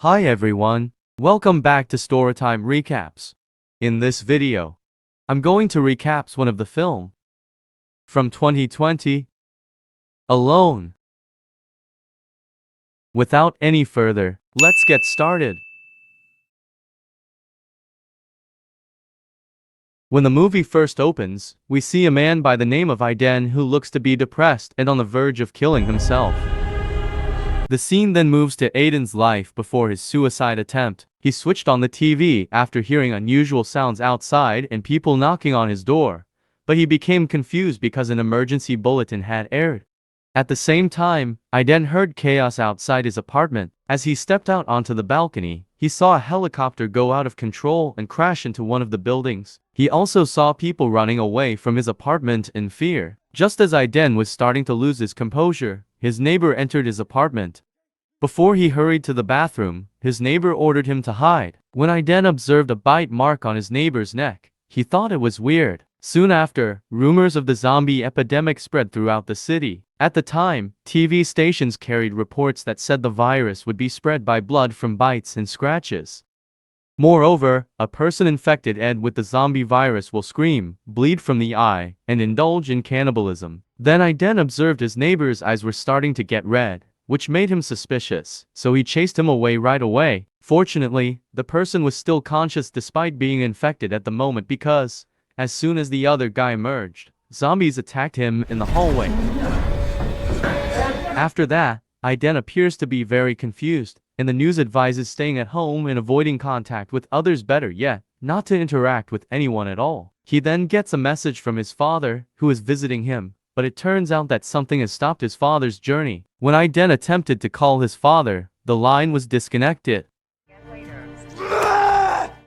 Hi everyone, welcome back to Storytime Recaps. In this video, I'm going to recap one of the film from 2020, Alone. Without any further, let's get started. When the movie first opens, we see a man by the name of Aiden who looks to be depressed and on the verge of killing himself. The scene then moves to Aiden's life before his suicide attempt. He switched on the TV after hearing unusual sounds outside and people knocking on his door, but he became confused because an emergency bulletin had aired. At the same time, Aiden heard chaos outside his apartment. As he stepped out onto the balcony, he saw a helicopter go out of control and crash into one of the buildings. He also saw people running away from his apartment in fear. Just as Aiden was starting to lose his composure, his neighbor entered his apartment. Before he hurried to the bathroom, his neighbor ordered him to hide. When Aiden observed a bite mark on his neighbor's neck, he thought it was weird. Soon after, rumors of the zombie epidemic spread throughout the city. At the time, TV stations carried reports that said the virus would be spread by blood from bites and scratches. Moreover, a person infected with the zombie virus will scream, bleed from the eye, and indulge in cannibalism. Then Aiden observed his neighbor's eyes were starting to get red, which made him suspicious, so he chased him away right away. Fortunately, the person was still conscious despite being infected at the moment because, as soon as the other guy emerged, zombies attacked him in the hallway. After that, Aiden appears to be very confused, and the news advises staying at home and avoiding contact with others, better yet, not to interact with anyone at all. He then gets a message from his father, who is visiting him, but it turns out that something has stopped his father's journey. When Aiden attempted to call his father, the line was disconnected.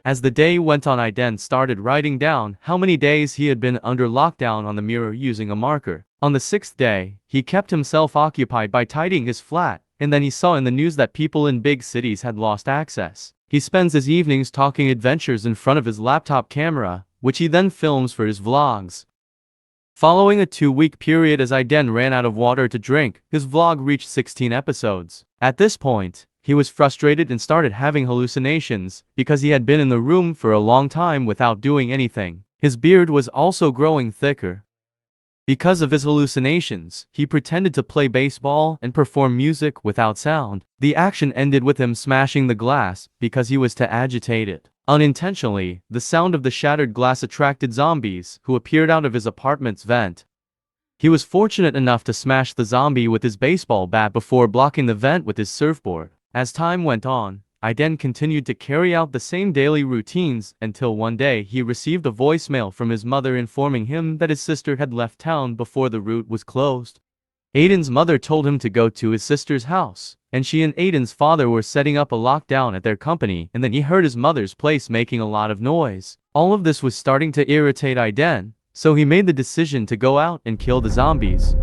As the day went on, Aiden started writing down how many days he had been under lockdown on the mirror using a marker. On the 6th day, he kept himself occupied by tidying his flat, and then he saw in the news that people in big cities had lost access. He spends his evenings talking adventures in front of his laptop camera, which he then films for his vlogs. Following a 2-week period as Aiden ran out of water to drink, his vlog reached 16 episodes. At this point, he was frustrated and started having hallucinations because he had been in the room for a long time without doing anything. His beard was also growing thicker. Because of his hallucinations, he pretended to play baseball and perform music without sound. The action ended with him smashing the glass because he was too agitated. Unintentionally, the sound of the shattered glass attracted zombies who appeared out of his apartment's vent. He was fortunate enough to smash the zombie with his baseball bat before blocking the vent with his surfboard. As time went on, Aiden continued to carry out the same daily routines until one day he received a voicemail from his mother informing him that his sister had left town before the route was closed. Aiden's mother told him to go to his sister's house, and she and Aiden's father were setting up a lockdown at their company, and then he heard his mother's place making a lot of noise. All of this was starting to irritate Aiden, so he made the decision to go out and kill the zombies.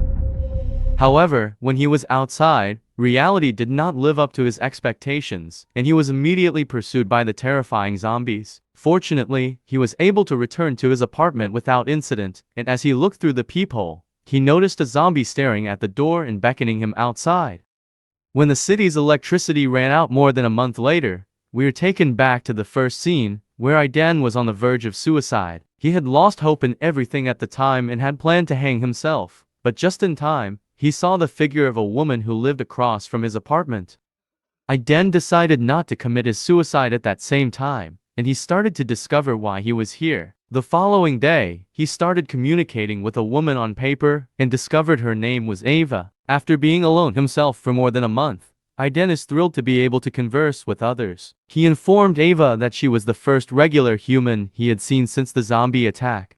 However, when he was outside, reality did not live up to his expectations, and he was immediately pursued by the terrifying zombies. Fortunately, he was able to return to his apartment without incident, and as he looked through the peephole, he noticed a zombie staring at the door and beckoning him outside. When the city's electricity ran out more than a month later, we are taken back to the first scene, where Aiden was on the verge of suicide. He had lost hope in everything at the time and had planned to hang himself, but just in time, he saw the figure of a woman who lived across from his apartment. Aiden decided not to commit his suicide at that same time, and he started to discover why he was here. The following day, he started communicating with a woman on paper and discovered her name was Ava. After being alone himself for more than a month, Aiden is thrilled to be able to converse with others. He informed Ava that she was the first regular human he had seen since the zombie attack.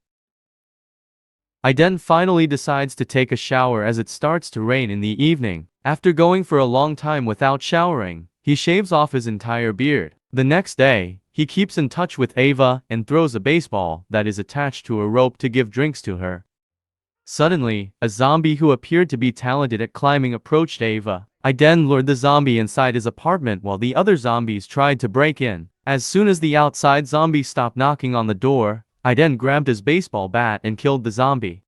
Aiden finally decides to take a shower as it starts to rain in the evening. After going for a long time without showering, he shaves off his entire beard. The next day, he keeps in touch with Ava and throws a baseball that is attached to a rope to give drinks to her. Suddenly, a zombie who appeared to be talented at climbing approached Ava. Aiden lured the zombie inside his apartment while the other zombies tried to break in. As soon as the outside zombie stopped knocking on the door, Aiden grabbed his baseball bat and killed the zombie.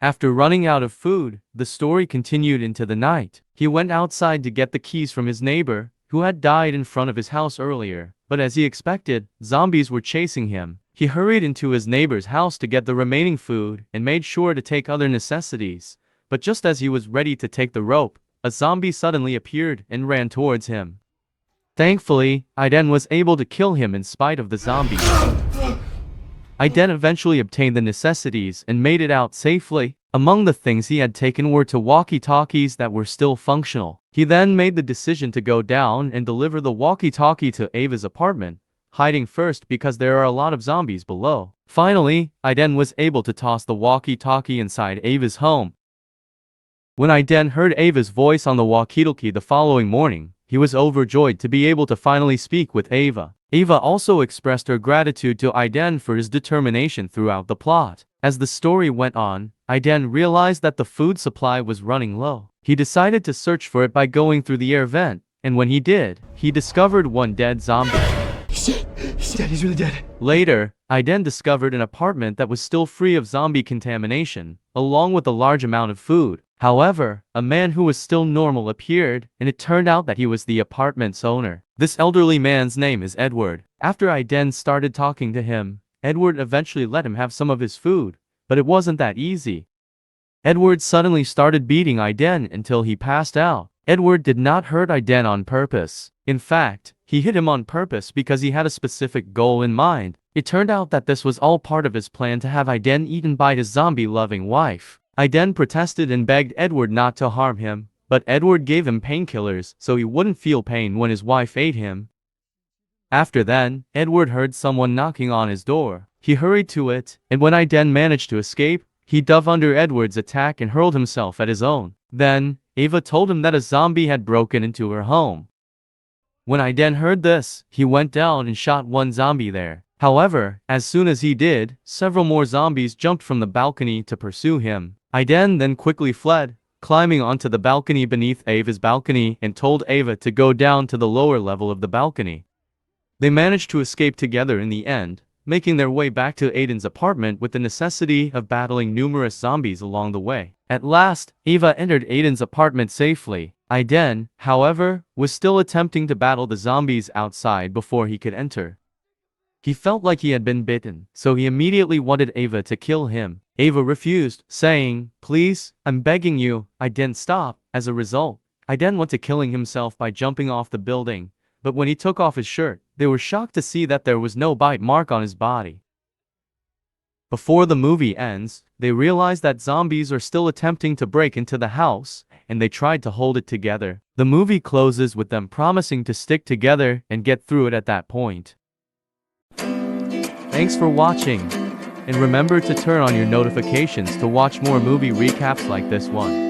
After running out of food, the story continued into the night. He went outside to get the keys from his neighbor, who had died in front of his house earlier. But as he expected, zombies were chasing him. He hurried into his neighbor's house to get the remaining food and made sure to take other necessities. But just as he was ready to take the rope, a zombie suddenly appeared and ran towards him. Thankfully, Aiden was able to kill him in spite of the zombies. Aiden eventually obtained the necessities and made it out safely. Among the things he had taken were two walkie-talkies that were still functional. He then made the decision to go down and deliver the walkie-talkie to Ava's apartment, hiding first because there are a lot of zombies below. Finally, Aiden was able to toss the walkie-talkie inside Ava's home. When Aiden heard Ava's voice on the walkie-talkie the following morning, he was overjoyed to be able to finally speak with Ava. Ava also expressed her gratitude to Aiden for his determination throughout the plot. As the story went on, Aiden realized that the food supply was running low. He decided to search for it by going through the air vent, and when he did, he discovered one dead zombie. He's dead. He's dead. He's really dead. Later, Aiden discovered an apartment that was still free of zombie contamination, along with a large amount of food. However, a man who was still normal appeared, and it turned out that he was the apartment's owner. This elderly man's name is Edward. After Aiden started talking to him, Edward eventually let him have some of his food, but it wasn't that easy. Edward suddenly started beating Aiden until he passed out. Edward did not hurt Aiden on purpose. In fact, he hit him on purpose because he had a specific goal in mind. It turned out that this was all part of his plan to have Aiden eaten by his zombie-loving wife. Aiden protested and begged Edward not to harm him, but Edward gave him painkillers so he wouldn't feel pain when his wife ate him. After then, Edward heard someone knocking on his door. He hurried to it, and when Aiden managed to escape, he dove under Edward's attack and hurled himself at his own. Then, Ava told him that a zombie had broken into her home. When Aiden heard this, he went down and shot one zombie there. However, as soon as he did, several more zombies jumped from the balcony to pursue him. Aiden then quickly fled, climbing onto the balcony beneath Ava's balcony and told Ava to go down to the lower level of the balcony. They managed to escape together in the end, making their way back to Aiden's apartment with the necessity of battling numerous zombies along the way. At last, Ava entered Aiden's apartment safely. Aiden, however, was still attempting to battle the zombies outside before he could enter. He felt like he had been bitten, so he immediately wanted Ava to kill him. Ava refused, saying, "Please, I'm begging you." Aiden stopped. As a result, Aiden went to killing himself by jumping off the building, but when he took off his shirt, they were shocked to see that there was no bite mark on his body. Before the movie ends, they realize that zombies are still attempting to break into the house, and they tried to hold it together. The movie closes with them promising to stick together and get through it at that point. Thanks for watching, and remember to turn on your notifications to watch more movie recaps like this one.